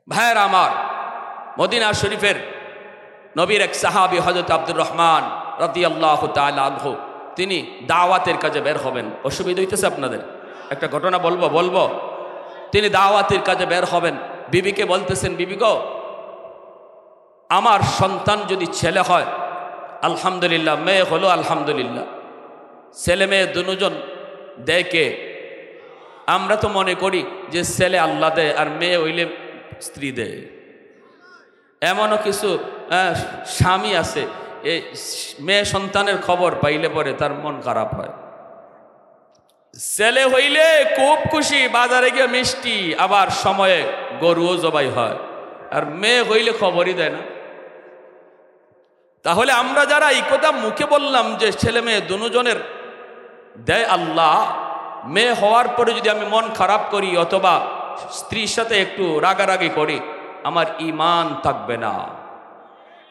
ভাইয়েরা আমার, মদিনা শরীফের নবীর এক সাহাবী হযরত আব্দুর রহমান রাদিয়াল্লাহু তাআলা আনহু, তিনি দাওয়াতের কাজে বের হবেন। অসুবিধা হইতেছে আপনাদের? একটা ঘটনা বলবো। তিনি দাওয়াতের কাজে বের হবেন, বিবিকে বলতেছেন, বিবি গো, আমার সন্তান যদি ছেলে হয় আলহামদুলিল্লাহ, মেয়ে হলো আলহামদুলিল্লাহ, ছেলে মেয়ে দুজন দেখে আমরা তো মনে করি যে ছেলে আল্লাহ দেয় আর মেয়ে হইলে স্ত্রী দেয়। এমনও কিছু স্বামী আছে, এই মেয়ে সন্তানের খবর পাইলে পরে তার মন খারাপ হয়। ছেলে হইলে খুব খুশি, বাজারে গিয়ে মিষ্টি, আবার সময়ে গরুও জবাই হয়, আর মেয়ে হইলে খবরই দেয় না। তাহলে আমরা যারা এই কথা মুখে বললাম যে ছেলে মেয়ে দুজনের দেয় আল্লাহ, মেয়ে হওয়ার পরে যদি আমি মন খারাপ করি অথবা স্ত্রীর সাথে একটু রাগারাগি করি, আমার ঈমান থাকবে না,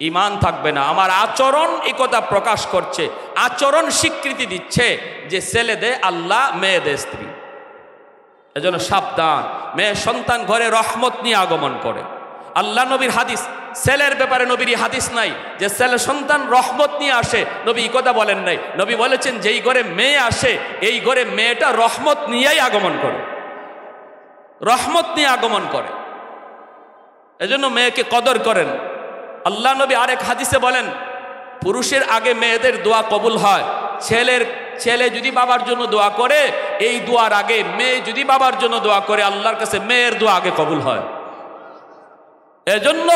ঈমান থাকবে না। আমার আচরণ এই কথা প্রকাশ করছে, আচরণ স্বীকৃতি দিচ্ছে যে ছেলে দেয় আল্লাহ, মেয়ে দেয় স্ত্রী। এজন্য সাবধান, মেয়ে সন্তান ঘরে রহমত নিয়ে আগমন করে। আল্লাহ নবীর হাদিস, ছেলের ব্যাপারে নবীর হাদিস নাই যে ছেলে সন্তান রহমত নিয়ে আসে, নবী এই কথা বলেন নাই। নবী বলেছেন যেই ঘরে মেয়ে আসে এই ঘরে মেয়েটা রহমত নিয়েই আগমন করে, রহমত নিয়ে আগমন করে। এজন্য মেয়েকে কদর করেন। আল্লাহ নবী আরেক হাদিসে বলেন, পুরুষের আগে মেয়েদের দোয়া কবুল হয়। ছেলে যদি বাবার জন্য দোয়া করে, এই দোয়ার আগে মেয়ে যদি বাবার জন্য দোয়া করে, আল্লাহর কাছে মেয়ের দোয়া আগে কবুল হয়। এজন্য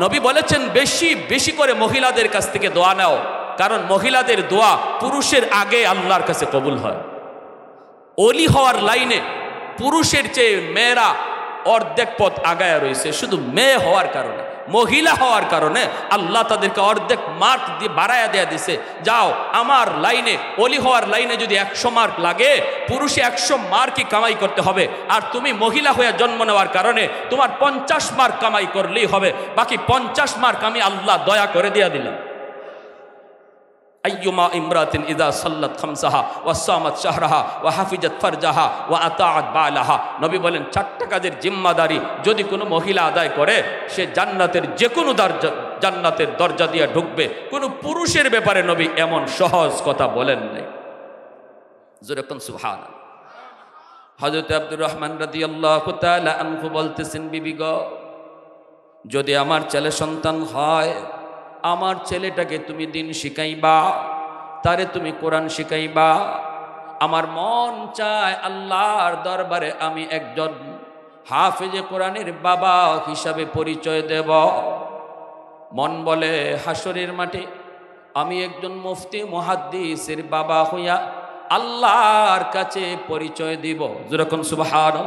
নবী বলেছেন বেশি বেশি করে মহিলাদের কাছ থেকে দোয়া নাও, কারণ মহিলাদের দোয়া পুরুষের আগে আল্লাহর কাছে কবুল হয়। ওলি হওয়ার লাইনে পুরুষের চেয়ে মেয়েরা অর্ধেক পথ আগায় রয়েছে, শুধু মেয়ে হওয়ার কারণে, মহিলা হওয়ার কারণে আল্লাহ তাদেরকে অর্ধেক মার্ক দিয়ে বাড়ায়া দেয়া দিছে। যাও, আমার লাইনে, ওলি হওয়ার লাইনে যদি 100 মার্ক লাগে, পুরুষে 100 মার্কই কামাই করতে হবে, আর তুমি মহিলা হয়ে জন্ম নেওয়ার কারণে তোমার 50 মার্ক কামাই করলেই হবে, বাকি 50 মার্ক আমি আল্লাহ দয়া করে দিয়া দিলাম। আইয়ুমা ইমরাতিন ইযা সাল্লাত খামসাহা ওয়া সামাত শাহরাহা ওয়া হাফিজাত ফারজাহা ওয়া আতাআত বালাহা, নবী বলেন 4টা কাজের জিম্মাদারি যদি কোনো মহিলা আদায় করে, সে জান্নাতের যে কোনো জান্নাতের দরজা দিয়ে ঢুকবে। কোনো পুরুষের ব্যাপারে নবী এমন সহজ কথা বলেন নাই। জোরে কোন সুবহানাল্লাহ। হযরত আব্দুর রহমান রাদিয়াল্লাহু তাআলা আনহু বলতেছেন, বিবি গো, যদি আমার ছেলে সন্তান হয়, আমার ছেলেটাকে তুমি দিন শিখাইবা, তারে তুমি কোরআন শিখাইবা। আমার মন চায় আল্লাহর দরবারে আমি একজন হাফেজে কোরআনের বাবা হিসাবে পরিচয় দেব। মন বলে হাসরের মাঠে আমি একজন মুফতি মুহাদ্দিসের বাবা হইয়া আল্লাহর কাছে পরিচয় দিব। যেরকম সুবহানাল্লাহ।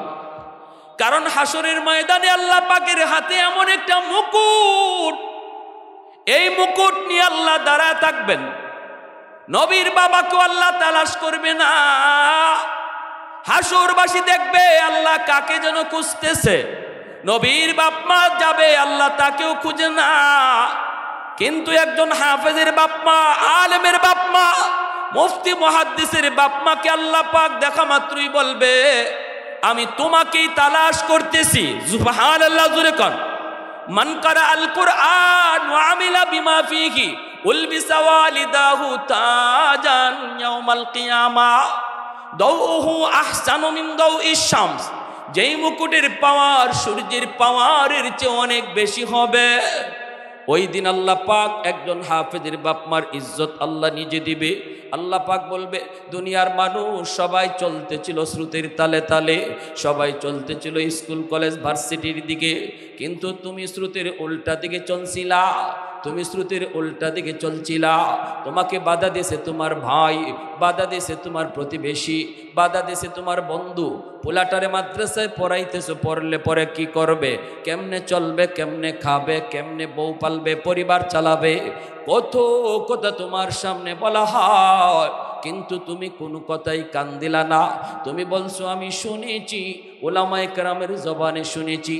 কারণ হাসরের ময়দানে আল্লাহ পাকের হাতে এমন একটা মুকুট, এই মুকুট নিয়ে আল্লাহ দাঁড়ায় থাকবেন। নবীর বাবাকে আল্লাহ তালাশ করবে না, হাসরবাসী দেখবে আল্লাহ কাকে যেন খুঁজতেছে। নবীর বাপ মা যাবে, আল্লাহ তাকেও খুঁজে না, কিন্তু একজন হাফেজের বাপ মা, আলেমের বাপ মা, মুফতি মুহাদ্দিসের বাপ মাকে আল্লাহ পাক দেখা মাত্রই বলবে আমি তোমাকেই তালাশ করতেছি। সুবহানাল্লাহ, জোরে কোন। মান কারা আল কুরআন ওয়া আমিলা বিমা ফিহি উলবিসা ওয়ালিদাহু তাজান ইয়াউমাল কিয়ামা দাউহু আহসানু মিন দাউইশ শামস। যেই মুকুটের পাওয়ার সূর্যের পাওয়ারের চেয়ে অনেক বেশি হবে, ওই দিন আল্লাহ পাক একজন হাফেজের বাপমার ইজ্জত আল্লাহ নিজে দিবে। আল্লাহ পাক বলবে দুনিয়ার মানুষ সবাই চলতেছিল স্রোতের তালে তালে, সবাই চলতেছিল স্কুল কলেজ ভার্সিটির দিকে, কিন্তু তুমি স্রোতের উল্টা দিকে চলছিলা, তুমি স্রোতের উল্টা দিকে চলছিলা। তোমাকে বাধা দিয়েছে তোমার ভাই, বাধা দিয়েছে তোমার প্রতিবেশী, বাধা দিয়েছে তোমার বন্ধু। পোলাটারে মাদ্রাসায় পড়াইতেছো, পড়লে পরে কি করবে, কেমনে চলবে, কেমনে খাবে, কেমনে বউ পালবে, পরিবার চালাবে, কত কথা তোমার সামনে বলা হয়, কিন্তু তুমি কোনো কথাই কান দিলা না। তুমি বলছো আমি শুনেছি, উলামায়ে কেরামের জবানে শুনেছি,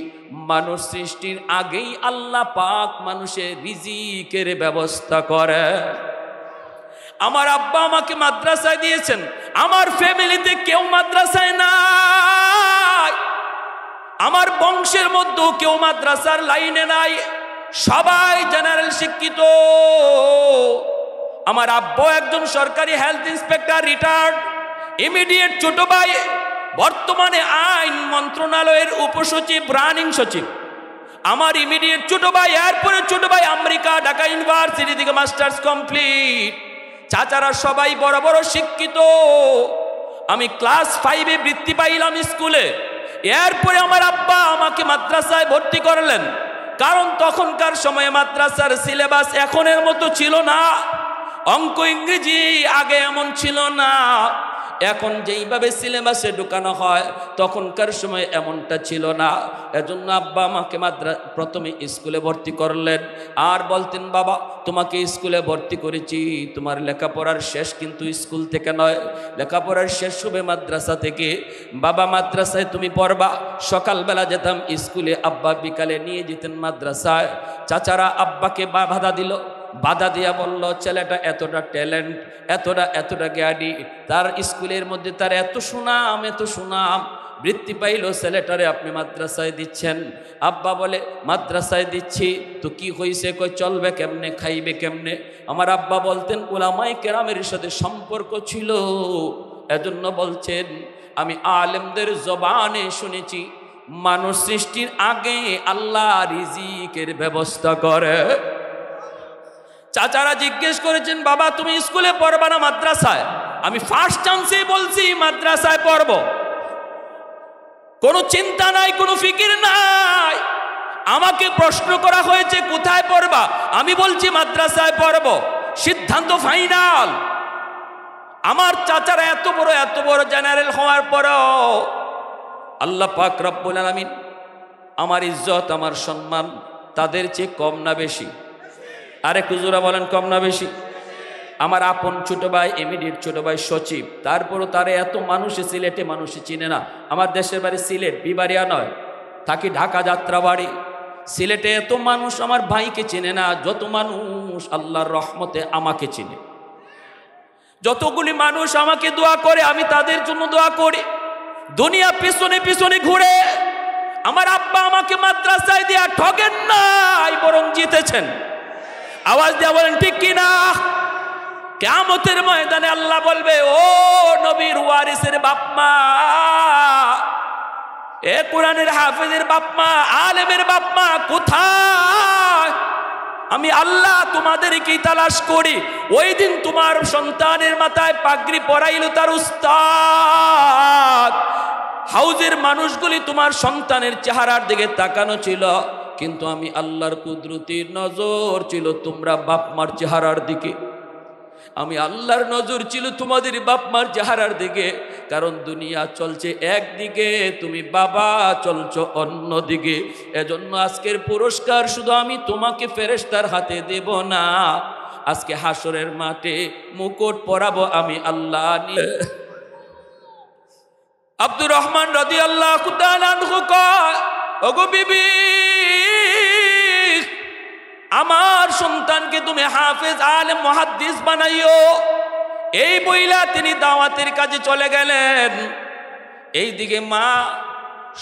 মানুষ সৃষ্টির আগেই আল্লাহ পাক মানুষের রিজিকের ব্যবস্থা করে। আমার আব্বা আমাকে মাদ্রাসায় দিয়েছেন, আমার ফ্যামিলিতে কেউ মাদ্রাসায় নাই। আমার বংশের মধ্যেও কেউ মাদ্রাসার লাইনে নাই, সবাই জেনারেল শিক্ষিত। আমার আব্বু একজন সরকারি হেলথ ইন্সপেক্টর রিটায়ার্ড, ইমিডিয়েট ছোট ভাই বর্তমানে আইন মন্ত্রণালয়ের উপসচিব, রানিং সচিব। আমার ইমিডিয়েট ছোট ভাই, এরপরে ছোট ভাই আমেরিকা ঢাকা ইউনিভার্সিটি থেকে মাস্টার্স কমপ্লিট। চাচারা সবাই বড় বড় শিক্ষিত। আমি ক্লাস 5-এ বৃত্তি পাইলাম স্কুলে। এরপরে আমার আব্বা আমাকে মাদ্রাসায় ভর্তি করলেন, কারণ তখনকার সময়ে মাদ্রাসার সিলেবাস এখনের মতো ছিল না। অঙ্ক ইংরেজি আগে এমন ছিল না, এখন যেইভাবে সিলেবাসে ঢুকানো হয় তখনকার সময় এমনটা ছিল না। এজন্য আব্বা আমাকে প্রথমে স্কুলে ভর্তি করলেন, আর বলতেন, বাবা তোমাকে স্কুলে ভর্তি করেছি, তোমার লেখাপড়ার শেষ কিন্তু স্কুল থেকে নয়, লেখাপড়ার শেষ হবে মাদ্রাসা থেকে। বাবা মাদ্রাসায় তুমি পড়বা। সকালবেলা যেতাম স্কুলে, আব্বা বিকালে নিয়ে যেতেন মাদ্রাসায়। চাচারা আব্বাকে বাধা দিল, বাধা দিয়া বলল, ছেলেটা এতটা ট্যালেন্ট, এতটা জ্ঞানী, তার স্কুলের মধ্যে তার এত সুনাম, বৃত্তি পাইল, ছেলেটারে আপনি মাদ্রাসায় দিচ্ছেন। আব্বা বলে, মাদ্রাসায় দিচ্ছি তো কি হয়েছে? কই চলবে কেমনে, খাইবে কেমনে? আমার আব্বা বলতেন, উলামায়ে কেরামের সাথে সম্পর্ক ছিল, এজন্য বলছেন। আমি আলেমদের জবানে শুনেছি, মানুষ সৃষ্টির আগে আল্লাহ রিজিকের ব্যবস্থা করে। চাচারা জিজ্ঞেস করেছেন, বাবা তুমি স্কুলে পড়বা না মাদ্রাসায়? আমি ফার্স্ট চান্সে বলছি মাদ্রাসায় পড়ব, কোনো চিন্তা নাই, কোনো ফিকির নাই। আমাকে প্রশ্ন করা হয়েছে কোথায় পড়বা, আমি বলছি মাদ্রাসায় পড়ব, সিদ্ধান্ত ফাইনাল। আমার চাচারা এত বড় জেনারেল হওয়ার পরেও আল্লাহ পাক রব্বুল আলামিন আমার ইজ্জত, আমার সম্মান তাদের চেয়ে কম না বেশি? আরে কুজুরা বলেন, কম না বেশি? আমার আপন ছোট ভাই, ইমিডিয়েট ছোট ভাই সচিব, তারপরও তারে এত মানুষে সিলেটে মানুষে চিনে না। আমার দেশের বাড়ি সিলেট, বিবাড়িয়া নয়, থাকি ঢাকা যাত্রাবাড়ি। সিলেটে এত মানুষ আমার ভাইকে চিনে না যত মানুষ আল্লাহর রহমতে আমাকে চিনে। যতগুলি মানুষ আমাকে দোয়া করে, আমি তাদের জন্য দোয়া করি। দুনিয়া পিছনে পিছনে ঘুরে আমার আব্বা আমাকে মাদ্রাসায় দিয়া ঠকেন নাই, বরং জিতেছেন। আওয়াজ দিয়া বলেন ঠিক কিনা? কিয়ামতের ময়দানে আল্লাহ বলবে, ও নবীর ওয়ারিসের বাপমা, এ কোরআনের হাফেজের বাপমা, আলেমের বাপমা কোথায়? আমি আল্লাহ তোমাদেরকেই তালাশ করি। ওই দিন তোমার সন্তানের মাথায় পাগড়ি পরাইল তার উস্তাদ। হাউজের মানুষগুলি তোমার সন্তানের চেহারার দিকে তাকানো ছিল, কিন্তু আমি আল্লাহর কুদরতির নজর ছিল তোমরা বাপমার চেহারার দিকে। আমি আল্লাহর নজর ছিল তোমাদের বাপমার চেহারার দিকে, কারণ দুনিয়া চলছে একদিকে, তুমি বাবা চলছো অন্যদিকে। এজন্য আজকের পুরস্কার শুধু আমি তোমাকে ফেরেশতার হাতে দেব না, আজকে হাসরের মাঠে মুকুট পরাবো আমি আল্লাহ নিয়ে। আব্দুর রহমান রাদিয়াল্লাহু তাআলা আনহু কয়, ওগো বিবি, আমার সন্তানকে তুমি হাফেজ, আলেম, মুহাদ্দিস বানাইও। এই বইলা তিনি দাওয়াতের কাজে চলে গেলেন। এইদিকে মা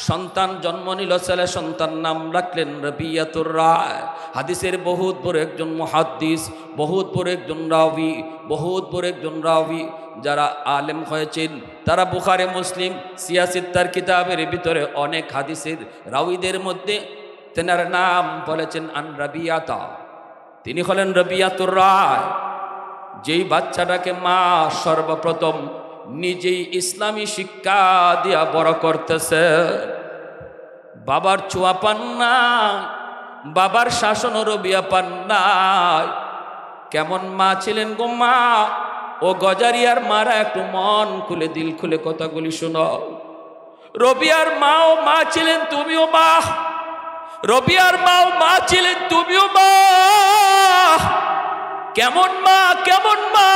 সন্তান জন্ম নিল, ছেলে সন্তান নাম রাখলেন রবিয়াতুর রায়। হাদিসের বহুত বড় একজন মুহাদ্দিস, বহুত বড় একজন রাবি, বহুত বড় একজন রাবি। যারা আলেম হয়েছেন তারা বুখারী, মুসলিম, সিয়াসিত্তার কিতাবের ভিতরে অনেক হাদিসের রাবিদের মধ্যে তেনার নাম বলেছেন আন রাবিয়াতা। তিনি হলেন রবিয়াতুর রায়, যেই বাচ্চাটাকে মা সর্বপ্রথম নিজেই ইসলামী শিক্ষা দিয়া বড় করতেছে। বাবার ছোঁয়া পান না, বাবার শাসন রবিয়া পান না। কেমন মা ছিলেন গো মা? ও গজারিয়ার মারা, একটু মন খুলে দিল খুলে কথাগুলি শোনো। রবিয়ার মাও মা ছিলেন, তুমিও মা। রবিয়ার মাও মা ছিলেন, তুমিও মা। কেমন মা, কেমন মা!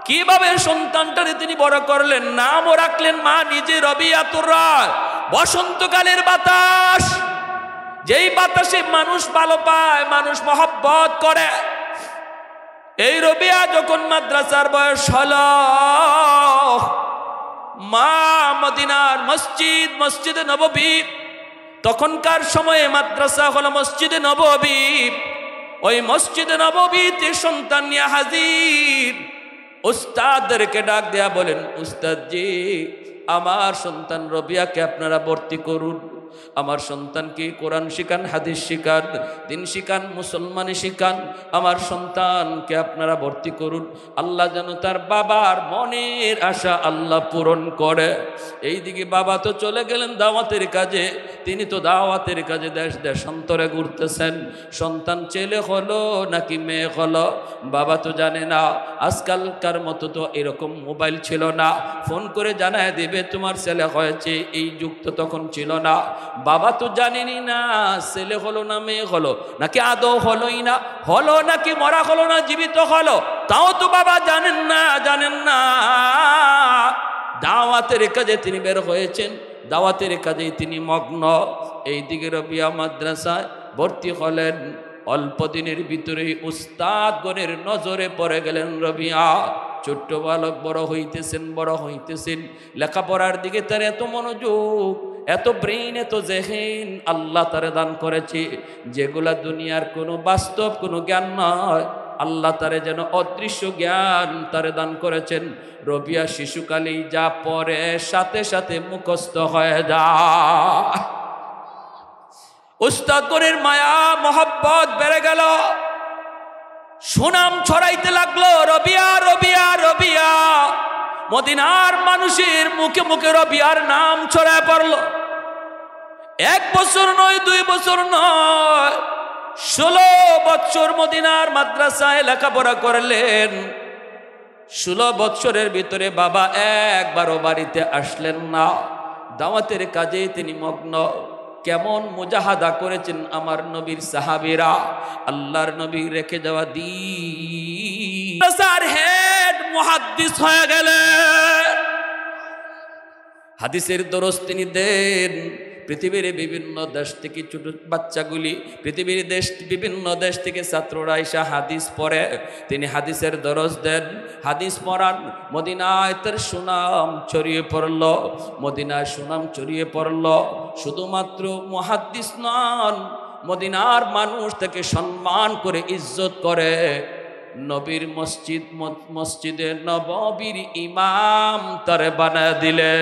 কিভাবে সন্তানটারে তিনি বড় করলেন, নামও রাখলেন মা নিজে রবিয়াতুর রায়। বসন্তকালের বাতাস, যেই বাতাসে মানুষ ভালো পায়, মানুষ মহব্বত করে। এই রবিয়া যখন মাদ্রাসার বয়স হলো, মা মদিনার মসজিদ, মসজিদে নববী, তখনকার সময়ে মাদ্রাসা হলো মসজিদে নববী। ওই মসজিদে নববীতে সন্তান নিয়ে হাজির। উস্তাদদেরকে ডাক দেয়া বলেন, উস্তাদ জি, আমার সন্তান রবিয়াকে আপনারা ভর্তি করুন। আমার সন্তানকে কোরআন শিখান, হাদিস শিখান, দিন শিখান, মুসলমানি শিখান। আমার সন্তানকে আপনারা ভর্তি করুন। আল্লাহ যেন তার বাবার মনের আশা আল্লাহ পূরণ করে। এইদিকে বাবা তো চলে গেলেন দাওয়াতের কাজে, তিনি তো দাওয়াতের কাজে দেশ দেশান্তরে ঘুরতেছেন। সন্তান ছেলে হলো নাকি মেয়ে হলো বাবা তো জানে না। আজকালকার মতো তো এরকম মোবাইল ছিল না, ফোন করে জানায় দেবে তোমার ছেলে হয়েছে, এই যুগ তো তখন ছিল না। বাবা তো জানেনি না ছেলে হলো না মেয়ে হলো, নাকি আদৌ হলোই না, হলো নাকি মরা হলো না জীবিত হলো, তাও তো বাবা জানেন না। দাওয়াতের কাজে তিনি বের হয়েছেন, দাওয়াতের কাজেই তিনি মগ্ন। এইদিকে রবিয়া মাদ্রাসায় ভর্তি হলেন। অল্প দিনের ভিতরেই উস্তাদগণের নজরে পড়ে গেলেন রবিয়া। ছোট্ট বালক বড় হইতেছেন। লেখাপড়ার দিকে তার এত মনোযোগ, এত ব্রেইন, এত জেহেন আল্লাহ তারে দান করেছে, যেগুলা দুনিয়ার কোনো বাস্তব কোনো জ্ঞান নয়। আল্লাহ তারে যেন অদৃশ্য জ্ঞান তারে দান করেছেন। রবিয়া শিশুকালেই যা পড়ে সাথে সাথে মুখস্থ হয়ে যায়। উস্তাদগণের মায়া মহব্বত বেড়ে গেল, সুনাম ছড়াইতে লাগলো, রবিয়া রবিয়া রবিয়া। মদিনার মানুষের মুখে মুখে রবিয়ার নাম ছড়ায় পড়ল। 1 বছর নয়, 2 বছর নয়, 16 বছর মদিনার মাদ্রাসায় লেখাপড়া করলেন। 16 বছরের ভিতরে বাবা একবারও বাড়িতে আসলেন না। দাওয়াতের কাজে তিনি মগ্ন। কেমন মুজাহাদা করেছেন আমার নবীর সাহাবীরা, আল্লাহর নবী রেখে যাওয়া দ্বীন হেড মুহাদ্দিস হয়ে গেলেন। হাদিসের দরস তিনি দেন। পৃথিবীর বিভিন্ন দেশ থেকে ছোট বাচ্চাগুলি, পৃথিবীর বিভিন্ন দেশ থেকে ছাত্ররা এসে হাদিস পড়ে, তিনি হাদিসের দরস দেন, হাদিস পড়ান। মদিনায় তার সুনাম ছড়িয়ে পড়ল, মদিনায় সুনাম ছড়িয়ে পড়ল। শুধুমাত্র মুহাদ্দিস নন, মদিনার মানুষ তাকে সম্মান করে ইজ্জত করে। নবীর মসজিদে নববীর ইমাম তারে বানায় দিলে।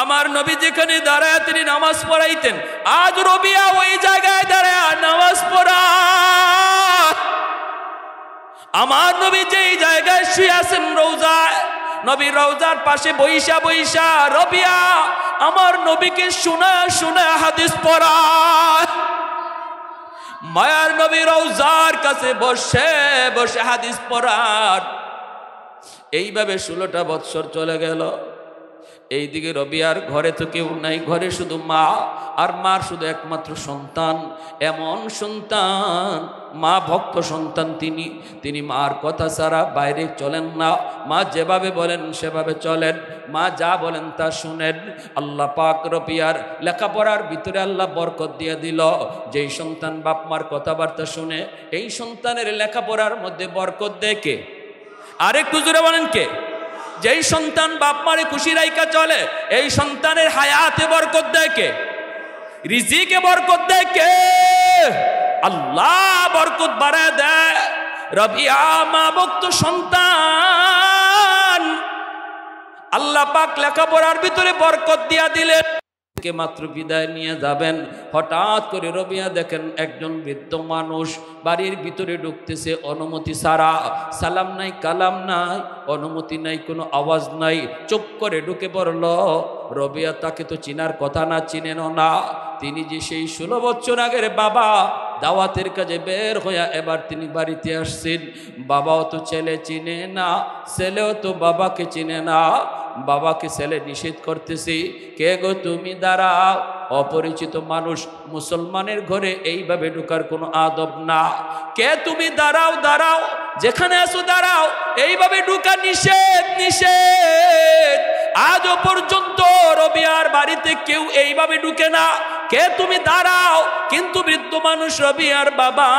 আমার নবী যেখানে দাঁড়ায় তিনি নামাজ পড়াইতেন, আজ রবিয়া ওই জায়গায় দাঁড়ায় নামাজ পড়া। আমার নবী যেই জায়গায় শুয়ে আছেন রওজায়, নবী রওজার পাশে বইসা বইসা রবিয়া আমার নবীকে শোনা হাদিস পড়ায়। মায়ার নবী রওজার কাছে বসে বসে হাদিস পড়ার। এইভাবে 16টা বৎসর চলে গেল। এইদিকে রবিয়ার ঘরে তো কেউ নাই, ঘরে শুধু মা, আর মার শুধু একমাত্র সন্তান। এমন সন্তান, মা ভক্ত সন্তান, তিনি মার কথা ছাড়া বাইরে চলেন না। মা যেভাবে বলেন সেভাবে চলেন, মা যা বলেন তা শুনেন। আল্লাহ পাক রবিয়ার লেখাপড়ার ভিতরে আল্লাহ বরকত দিয়ে দিল। যেই সন্তান বাপ মার কথাবার্তা শুনে, এই সন্তানের লেখাপড়ার মধ্যে বরকত দেয় কে? আরেকটু জোরে বলেন কে? যেই সন্তান বাপ মারে খুশি রাইকা চলে, এই সন্তানের হায়াতে বরকত দেয় কে? রিজিকে বরকত দেয় কে? আল্লাহ বরকত বাড়ায় দেয়। রবিয়া মা ভক্ত সন্তান, আল্লাহ পাক লেখাপড়ার ভিতরে বরকত দিয়া দিলেন। মাত্র বিদায় নিয়ে যাবেন, হঠাৎ করে রবিয়া দেখেন একজন বৃদ্ধ মানুষ বাড়ির ভিতরে ঢুকতেছে অনুমতি ছাড়া। সালাম নাই, কালাম নাই, অনুমতি নাই, কোনো আওয়াজ নাই, চুপ করে ঢুকে পড়ল। রবিয়া তাকে তো চিনার কথা না, চিনেন না। তিনি যে সেই 16 বছর আগের বাবা, দাওয়াতের কাজে বের হইয়া এবার তিনি বাড়িতে আসছেন। বাবাও তো ছেলে চিনে না, ছেলেও তো বাবাকে চিনে না। বাবাকে ছেলে নিষেধ করতেছি, কে গো তুমি? দাঁড়াও। অপরিচিত মানুষ, মুসলমানের ঘরে এইভাবে ঢোকার কোনো আদব না। কে তুমি? দাঁড়াও দাঁড়াও, যেখানে আছো দাঁড়াও, এইভাবে ঢোকা নিষেধ নিষেধ। আজও পর্যন্ত রবিয়ার বাড়িতে কেউ এইভাবে ঢুকে না। কে তুমি? দাঁড়াও। কিন্তু বৃদ্ধ মানুষ রবিয়ার বাবা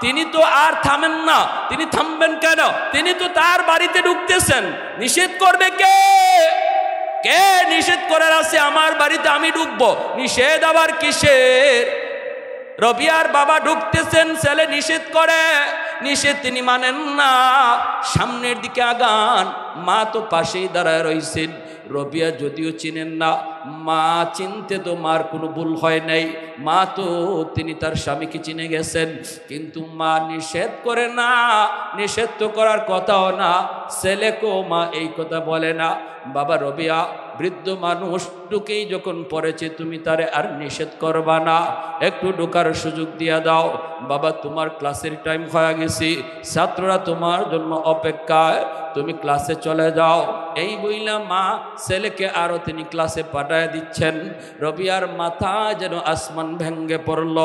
তিনি তো আর থামেন না। তিনি থামবেন কেন? তিনি তো তার বাড়িতে ঢুকতেছেন, নিষেধ করবে কে? কে নিষেধ করার আছে আমার বাড়িতে আমি ঢুকবো? নিষেধ আবার কিসের? রবিয়ার বাবা ঢুকতেছেন, ছেলে নিষেধ করে, নিষেধ তিনি মানেন না, সামনের দিকে আগান। মা তো পাশেই দাঁড়ায় রয়েছেন। রবিয়া যদিও চিনেন না, মা চিনতে তো মার কোনো ভুল হয় নাই, মা তো তিনি তার স্বামীকে চিনে গেছেন। কিন্তু মা নিষেধ করে না, নিষেধ তো করার কথাও না, ছেলেকেও মা এই কথা বলে না। বাবা রবিয়া বৃদ্ধ মানুষ, ঢুকেই যখন পড়েছে তুমি তারে আর নিষেধ করবা না, একটু ঢোকার সুযোগ দিয়া দাও। বাবা তোমার ক্লাসের টাইম হয়ে গেছে, ছাত্ররা তোমার জন্য অপেক্ষায়, তুমি ক্লাসে চলে যাও। এই বইলা মা ছেলেকে আরো তিনি ক্লাসে পাঠায় দিচ্ছেন। রবিয়ার মাথা যেন আসমান ভেঙ্গে পড়ল।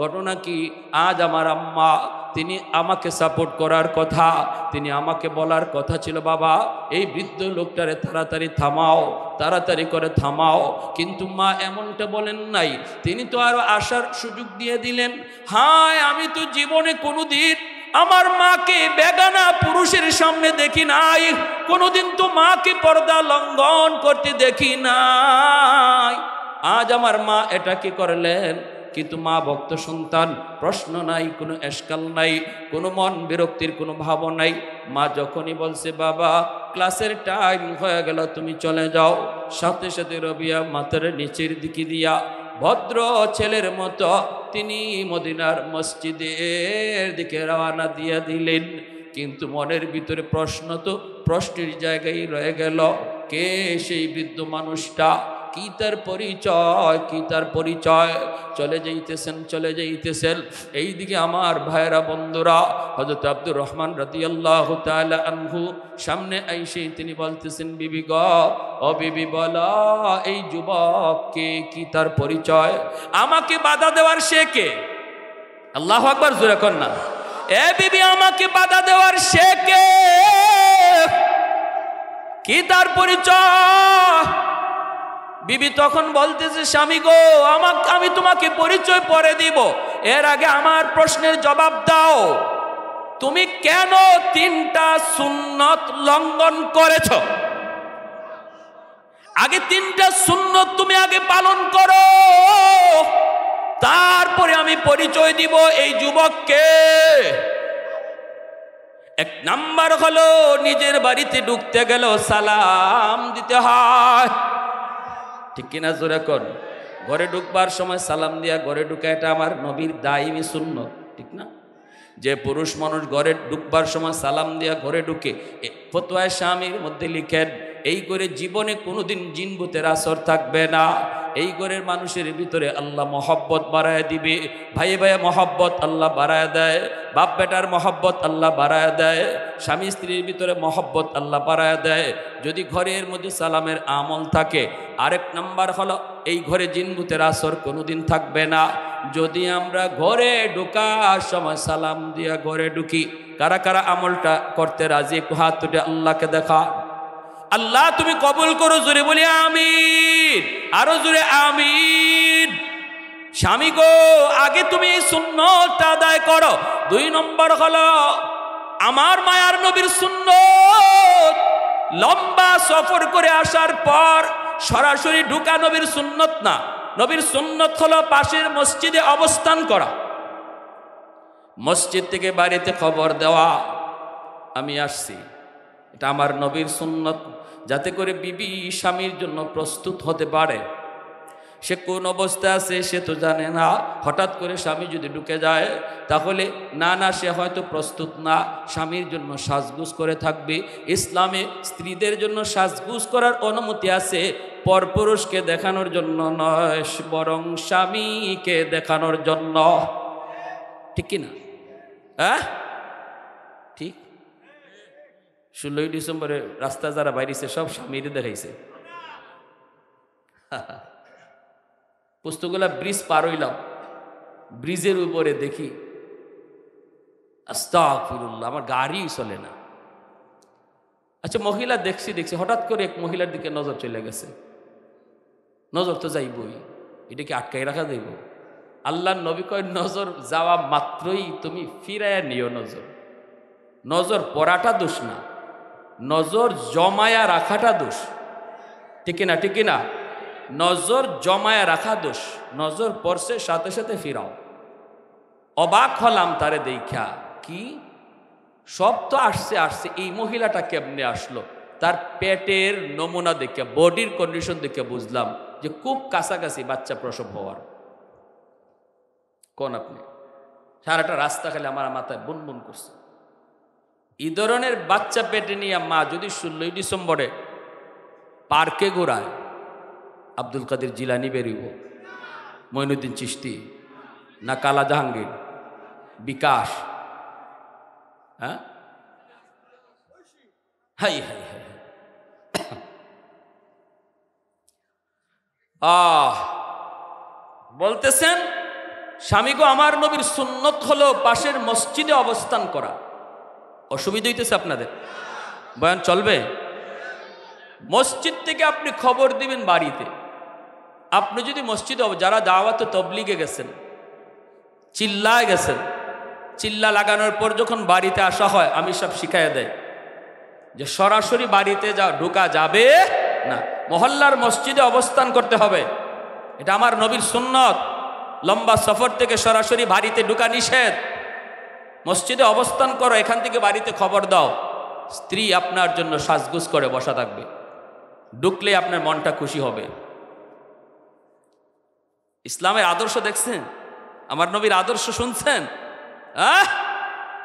ঘটনা কি? আজ আমার আম্মা, তিনি আমাকে সাপোর্ট করার কথা, তিনি আমাকে বলার কথা ছিল, বাবা এই বৃদ্ধ লোকটারে তাড়াতাড়ি থামাও, তাড়াতাড়ি করে থামাও। কিন্তু মা এমনটা বলেন নাই, তিনি তো আরো আসার সুযোগ দিয়ে দিলেন। হায়, আমি তো জীবনে কোনোদিন আমার মাকে বেগানা পুরুষের সামনে দেখি নাই, কোনোদিন তো মাকে পর্দা লঙ্ঘন করতে দেখি নাই। আজ আমার মা এটা কি করলেন? কিন্তু মা ভক্ত সন্তান, প্রশ্ন নাই, কোনো এশকাল নাই, কোনো মন বিরক্তির কোনো ভাব নাই। মা যখনই বলছে বাবা ক্লাসের টাইম হয়ে গেল তুমি চলে যাও, সাথে সাথে রবিয়া মাথার নিচের দিকে দিয়া ভদ্র ছেলের মতো তিনি মদিনার মসজিদের দিকে রওনা দিয়ে দিলেন। কিন্তু মনের ভিতরে প্রশ্ন তো প্রশ্নের জায়গায় রয়ে গেল, কে সেই বৃদ্ধ মানুষটা? কি তার পরিচয়? কি তার পরিচয়? চলে যাইতেছেন, চলে যাইতেছেন। এইদিকে আমার ভাইরা বন্ধুরা, হযরত আব্দুর রহমান রাদিয়াল্লাহু তাআলা আনহু সামনে আইসে তিনি বলতেছেন, বিবি গ, ও বিবি বলা, এই যুবককে, কি তার পরিচয়? আমাকে বাধা দেওয়ার সে কে? আল্লাহু আকবার, জোরে কর না। এ বিবি, আমাকে বাধা দেওয়ার সে কে? কি তার পরিচয়? বিবি তখন বলতেছে, স্বামী গো, আমি তোমাকে পরিচয় পরে দিব, এর আগে আমার প্রশ্নের জবাব দাও। তুমি কেন 3টা সুন্নত লঙ্ঘন করেছ? আগে 3টা সুন্নত তুমি আগে পালন করো, তারপরে আমি পরিচয় দিব এই যুবককে। 1 নাম্বার হলো, নিজের বাড়িতে ঢুকতে গেল সালাম দিতে হয়, ঠিক কিনা জোরে কর? ঘরে ঢুকবার সময় সালাম দিয়া ঘরে ঢুকা, এটা আমার নবীর দাইমি সুন্নত, ঠিক না? যে পুরুষ মানুষ ঘরে ঢুকবার সময় সালাম দিয়া ঘরে ঢুকে, ফতোয়ায়ে স্বামীর মধ্যে লিখেন, এই করে জীবনে কোনোদিন জিন ভূতের আসর থাকবে না। এই ঘরের মানুষের ভিতরে আল্লাহ মহব্বত বাড়ায় দিবে, ভাই ভাই মহব্বত আল্লাহ বাড়ায় দেয়, বাপ বেটার মহব্বত আল্লাহ বাড়ায় দেয়, স্বামী স্ত্রীর ভিতরে মহব্বত আল্লাহ বাড়ায় দেয় যদি ঘরের মধ্যে সালামের আমল থাকে। আরেক নাম্বার হলো, এই ঘরে জিন ভূতের আসর কোনোদিন থাকবে না যদি আমরা ঘরে ঢোকার সময় সালাম দিয়া ঘরে ঢুকি। কারা কারা আমলটা করতে রাজি? একটু হাত তুলে আল্লাহকে দেখা। আল্লাহ তুমি কবুল করো, জোরে বলি আমিন, আরো জোরে আমিন। স্বামী গো, আগে তুমি এই সুন্নতটা আদায় করো। 2 নম্বর হলো, আমার মায়ার নবীর সুন্নত, লম্বা সফর করে আসার পর সরাসরি ঢুকা নবীর সুন্নত না। নবীর সুন্নত হলো পাশের মসজিদে অবস্থান করা, মসজিদ থেকে বাড়িতে খবর দেওয়া আমি আসছি। এটা আমার নবীর সুন্নত, যাতে করে বিবি স্বামীর জন্য প্রস্তুত হতে পারে। সে কোন অবস্থায় আছে সে তো জানে না, হঠাৎ করে স্বামী যদি ঢুকে যায় তাহলে না সে হয়তো প্রস্তুত না, স্বামীর জন্য সাজগুজ করে থাকবে। ইসলামে স্ত্রীদের জন্য সাজগুজ করার অনুমতি আছে, পরপুরুষকে দেখানোর জন্য নয়, বরং স্বামীকে দেখানোর জন্য, ঠিক কিনা? হ্যাঁ ঠিক। 16ই ডিসেম্বরে রাস্তা যারা বাইরেছে সব স্বামীর দেখাইছে। পুস্তকগুলা ব্রিজ পার হইলাম, ব্রিজের উপরে দেখি আস্তাগফিরুল্লাহ, আমার গাড়ি চলে না। আচ্ছা মহিলা দেখছি হঠাৎ করে এক মহিলার দিকে নজর চলে গেছে। নজর তো যাইবই, এটা কি আটকাই রাখা যাইব? আল্লাহর নবী কয় নজর যাওয়া মাত্রই তুমি ফিরাইয়া নিও নজর। নজর পড়াটা দোষ না, নজর জমায়া রাখাটা দোষ। ঠিক না? ঠিক না? নজর জমায়া রাখা দোষ। নজর পড়ছে সাথে সাথে ফিরাও। অবাক হলাম তারে দেখা, কি সব তো আসছে আসছে, এই মহিলাটা কেমনে আসলো? তার পেটের নমুনা দেখে, বডির কন্ডিশন দেখে বুঝলাম যে খুব কাছাকাছি বাচ্চা প্রসব হওয়ার। কোন আপনি সারাটা রাস্তা খালি আমার মাথায় বুন বুন করছে। এই ধরনের বাচ্চা পেটে নিয়ে মা যদি 16ই ডিসেম্বরে পার্কে ঘোরায়, আব্দুল কাদের জিলানি বেরিব, মঈনুদ্দিন চিশতি না কালা জাহাঙ্গীর, বিকাশ, হ্যাঁ হাই হাই হাই, বলতেছেন স্বামী গো, আমার নবীর সুন্নত হলো পাশের মসজিদে অবস্থান করা। অসুবিধা হইতেছে আপনাদের? বয়ান চলবে? মসজিদ থেকে আপনি খবর দিবেন বাড়িতে। আপনি যদি মসজিদে, যারা দাওয়াতে তবলিগে গেছেন, চিল্লায় গেছেন, চিল্লা লাগানোর পর যখন বাড়িতে আসা হয়, আমি সব শিখাইয়া দেয় যে সরাসরি বাড়িতে ঢোকা যাবে না, মহল্লার মসজিদে অবস্থান করতে হবে। এটা আমার নবীর সুন্নত। লম্বা সফর থেকে সরাসরি বাড়িতে ঢোকা নিষেধ। মসজিদে অবস্থান করো, এখান থেকে বাড়িতে খবর দাও। স্ত্রী আপনার জন্য সাজগুজ করে বসা থাকবে, ঢুকলে আপনার মনটা খুশি হবে। ইসলামের আদর্শ দেখছেন? আমার নবীর আদর্শ শুনছেন?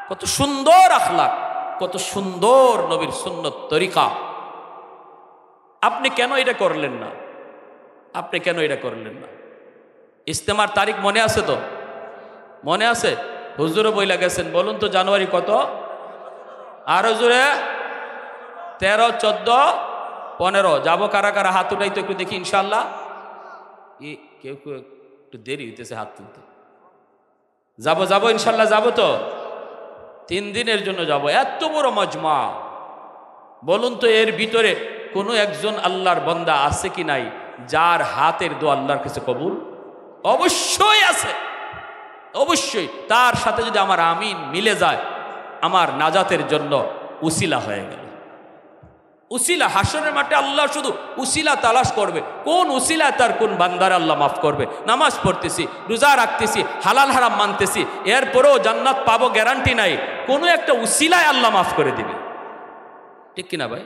কত সুন্দর আখলাক, কত সুন্দর নবীর সুন্নত তরিকা। আপনি কেন এটা করলেন না? আপনি কেন এটা করলেন না? ইজতেমার তারিখ মনে আছে তো? মনে আছে? হুজুরও বইলা গেছেন। বলুন তো জানুয়ারি কত? আরো জোরে? 13, 14, 15। যাবো কারা কারা? হাত উঠাই তো একটু দেখি ইনশাল্লাহ। কেউ কেউ একটু দেরি হইতেছে হাত তুলতে। যাবো যাবো ইনশাল্লাহ, যাবো তো। 3 দিনের জন্য যাব। এত বড় মজমা। বলুন তো এর ভিতরে কোনো একজন আল্লাহর বান্দা আছে কি নাই যার হাতের দোয়া আল্লাহর কাছে কবুল? অবশ্যই আছে, অবশ্যই। তার সাথে যদি আমার আমিন মিলে যায়, আমার নাজাতের জন্য উসিলা হয়ে গেল। উসিলা, হাসরের মাঠে আল্লাহ শুধু উসিলা তালাশ করবে। কোন উসিলা তার কোন বান্দার আল্লাহ মাফ করবে। নামাজ পড়তেছি, রোজা রাখতেছি, হালাল হারাম মানতেছি, এরপরেও জান্নাত পাবো গ্যারান্টি নাই। কোনো একটা উসিলায় আল্লাহ মাফ করে দিবে। ঠিক কিনা ভাই?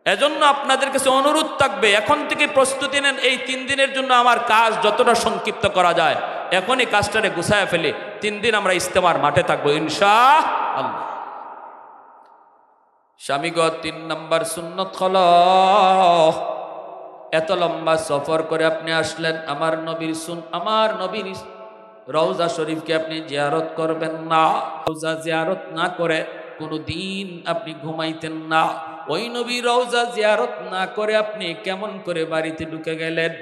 এজন্য আপনাদের কাছে অনুরোধ থাকবে, এখন থেকে প্রস্তুতি নেন। এই 3 দিনের জন্য আমার কাজ যতটা সংক্ষিপ্ত করা যায় এখনই কাজটারে গুছায় ফেলে 3 দিন আমরা ইজতেমার মাঠে থাকবো ইনশাআল্লাহ। স্বামীগণ, 3 নম্বর সুন্নত হলো, এত লম্বা সফর করে আপনি আসলেন, আমার নবীর রওজা শরীফকে আপনি জিয়ারত করবেন না। রওজা জিয়ারত না করে কোনো দিন আপনি ঘুমাইতেন না। ওই নবী রওজা জিয়ারত না করে আপনি কেমন করে বাড়িতে ঢুকে গেলেন?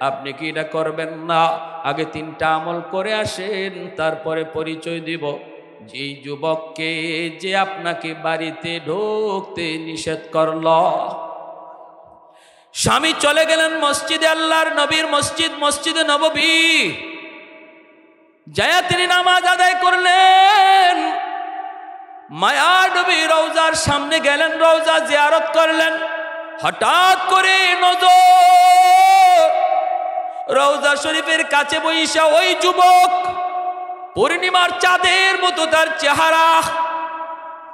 আপনি কি এটা করবেন না? আগে 3টা আমল করে আসেন, তারপরে পরিচয় দিব। যেই যুবককে যে আপনাকে বাড়িতে ঢুকতে নিষেধ করল, স্বামী চলে গেলেন মসজিদে, আল্লাহর নবীর মসজিদ, মসজিদে নববী, যায়া তিনি নামাজ আদায় করলেন। মায়া নবী রওজার সামনে গেলেন, রওজা জিয়ারত করলেন। হঠাৎ করে নজর রওজা শরীফের কাছে বইসা ওই যুবক, পূর্ণিমার চাঁদের মতো তার চেহারা,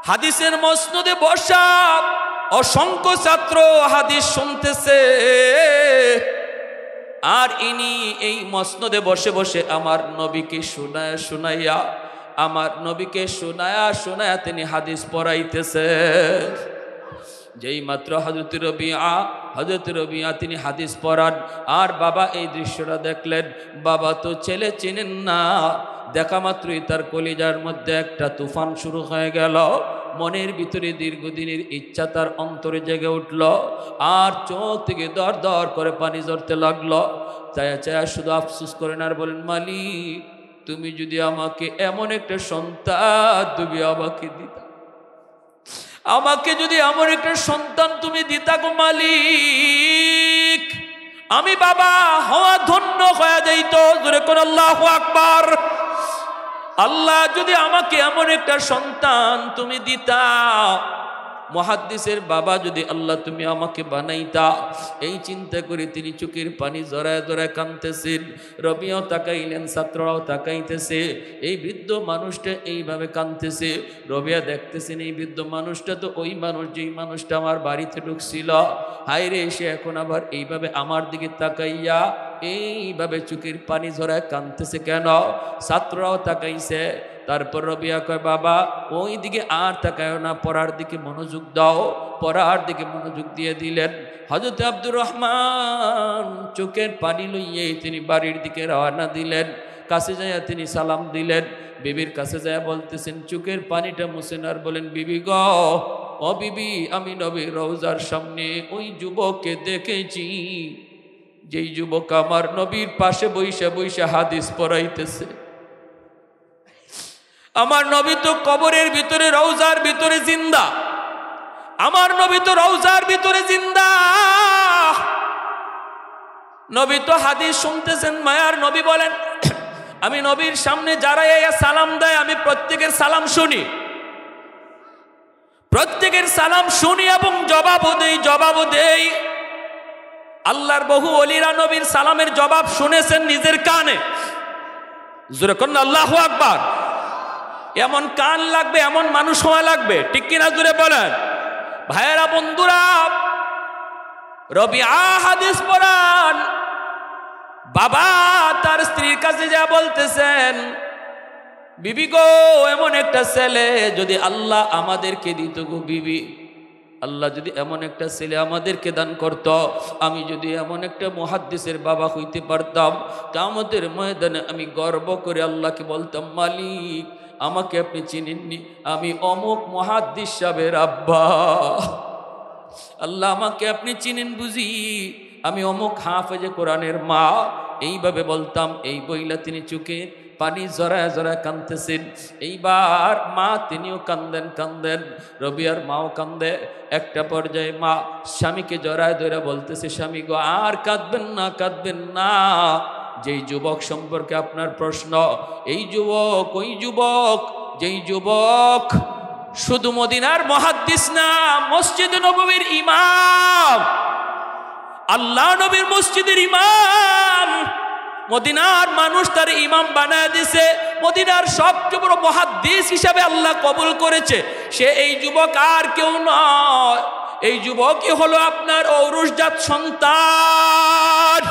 হাদিসের মসনদে বসা, অসংখ্য ছাত্র হাদিস শুনতেছে, আর ইনি এই মসনদে বসে বসে আমার নবীকে শুনাইয়া তিনি হাদিস পড়াইতেছে। যেই মাত্র হযরত রবিয়া তিনি হাদিস পড়ান, আর বাবা এই দৃশ্যটা দেখলেন। বাবা তো ছেলে চিনেন না, দেখা মাত্রই তার কলিজার মধ্যে একটা তুফান শুরু হয়ে গেল। মনের ভিতরে দীর্ঘদিনের ইচ্ছা তার অন্তরে জেগে উঠল, আর চোখ থেকে দর দর করে পানি ঝরতে লাগলো। চায়া চায়া শুধু আফসোস করেন আর বলেন, মালিক তুমি যদি আমাকে এমন একটা সন্তান তুমি আমাকে দিতা, আমাকে যদি এমন একটা সন্তান তুমি দিতা গো মালিক, আমি বাবা হওয়া ধন্য হয়ে যাইত। জোরে করে আল্লাহু আকবার। আল্লাহ যদি আমাকে এমন একটা সন্তান তুমি দিতা, মুহাদ্দিসের বাবা যদি আল্লাহ তুমি আমাকে বানাইতা, এই চিন্তা করে তিনি চোখের পানি জড়ায় জড়ায় কাঁদতেছেন। রবিও তাকাইলেন, ছাত্ররাও তাকাইতেছে, এই বৃদ্ধ মানুষটা এইভাবে কাঁদতেছে। রবিয়া দেখতেছেন এই বৃদ্ধ মানুষটা তো ওই মানুষ যেই মানুষটা আমার বাড়িতে ঢুকছিল, হায় রে সে এখন আবার এইভাবে আমার দিকে তাকাইয়া এইভাবে চোখের পানি ঝরায় কাঁদতেছে কেন? ছাত্ররাও তাকাইছে। তারপর রবিয়া কয় বাবা ওই দিকে আর তাকায় না, পড়ার দিকে মনোযোগ দাও। পড়ার দিকে মনোযোগ দিয়ে দিলেন। হযরত আব্দুর রহমান চোখের পানি লইয়ে তিনি বাড়ির দিকে রওনা দিলেন। কাছে যাইয়া তিনি সালাম দিলেন। বিবির কাছে যাইয়া বলতেছেন, চোখের পানিটা মুছেন আর বলেন, বিবি গো, ও বিবি, আমি নবীর রওজার সামনে ওই যুবককে দেখেছি, যেই যুবক আমার নবীর পাশে বইসা বইসা হাদিস পড়াইতেছে। আমার নবী তো কবরের ভিতরে রওজার ভিতরে জিন্দা, আমার নবী তো রওজার ভিতরে জিন্দা। নবী তো হাদিস শুনতেছেন। মায়ার নবী বলেন, আমি নবীর সামনে যারা সালাম দেয় আমি প্রত্যেকের সালাম শুনি, প্রত্যেকের সালাম শুনি এবং জবাবও দেই। আল্লাহর বহু ওলিরা নবীর সালামের জবাব শুনেছেন নিজের কানে। জোরে কোন আল্লাহু আকবার। এমন কান লাগবে, এমন মানুষ হওয়া লাগবে, ঠিক কিনা জোরে বলেন। ভাইয়েরা বন্ধুরা, রবিআ হাদিস পড়ান। বাবা তার স্ত্রীর কাছে যা বলতেছেন, বিবি গো, এমন একটা ছেলে যদি আল্লাহ আমাদেরকে দিত গো বিবি, আল্লাহ যদি এমন একটা ছেলে আমাদেরকে দান করত, আমি যদি এমন একটা মুহাদ্দিসের বাবা হইতে পারতাম, কিয়ামতের ময়দানে আমি গর্ব করে আল্লাহকে বলতাম, মালিক আমাকে আপনি চিনেননি, আমি অমুক মুহাদ্দিস সাহেবের আব্বা। আল্লাহ আমাকে আপনি চিনেন বুঝি, আমি অমুক হাফেজে কোরআনের মা। এইভাবে বলতাম। এই বইলা তিনি চোখে পানি জড়ায় জড়ায় কাঁদতেছেন। এইবার মা তিনিও কান্দেন। রবিয়ার মাও কান্দে। একটা পর্যায়ে মা স্বামীকে জড়ায় ধরে বলতেছে, স্বামী গো, আর কাঁদবেন না। যেই যুবক সম্পর্কে আপনার প্রশ্ন, এই যুবক ওই যুবক, যেই যুবক শুধু মদিনার মুহাদ্দিস না, মসজিদ নববীর ইমাম, আল্লাহ নবীর মসজিদের ইমাম। মদিনার মানুষ তার ইমাম বানায় দিছে, মদিনার সবচেয়ে বড় মুহাদ্দিস হিসাবে আল্লাহ কবুল করেছে। সে এই যুবক আর কেউ নয়, এই যুবকই হলো আপনার ঔরসজাত সন্তান।